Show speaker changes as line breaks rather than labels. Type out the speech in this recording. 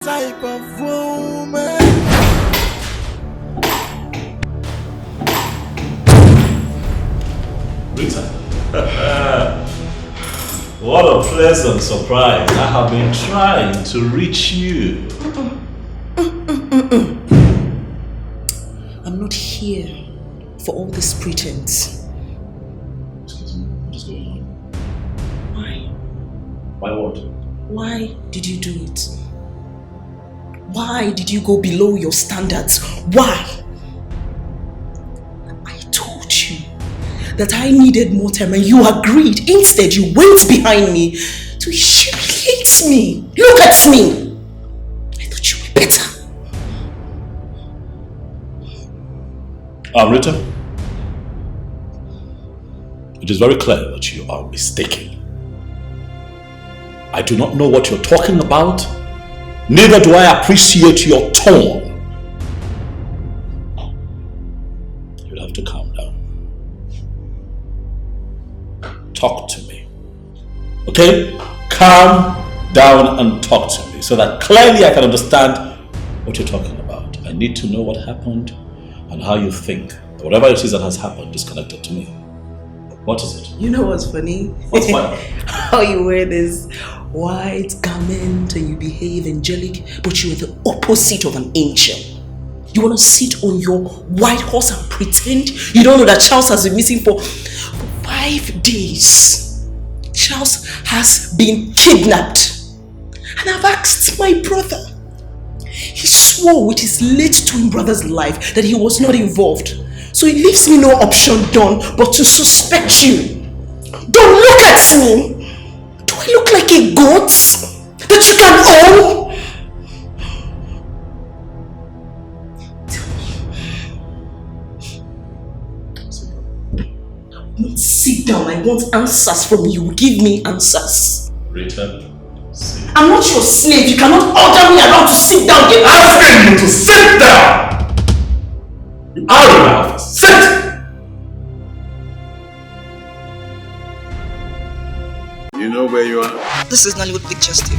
Type of woman.
Rita. What a pleasant surprise. I have been trying to reach you.
I'm not here for all this pretense.
Excuse me, what is going on?
Why?
Why what?
Why did you do it? Why did you go below your standards? Why? I told you that I needed more time and you agreed. Instead, you went behind me to humiliate me. Look at me. I thought you were better.
Rita, it is very clear that you are mistaken. I do not know what you're talking about. Neither do I appreciate your tone. You'll have to calm down. Talk to me. Okay? Calm down and talk to me so that clearly I can understand what you're talking about. I need to know what happened and how you think that whatever it is that has happened is connected to me. What is it?
You know what's funny?
What's funny?
How you wear this white garment and you behave angelic, but you are the opposite of an angel. You want to sit on your white horse and pretend you don't know that Charles has been missing for 5 days. Charles has been kidnapped. And I've asked my brother. He swore with his late twin brother's life that he was not involved. So it leaves me no option, Don, but to suspect you. Don't look at me. Do I look like a goat that you can own? Tell me. Don't sit down. I want answers from you. Give me answers.
Rita, sit.
I'm not your slave. You cannot order me around to sit down.
I'm asking you to sit down! You are in my office. Sit!
You know where you are?
This is Nollywood Pictures TV.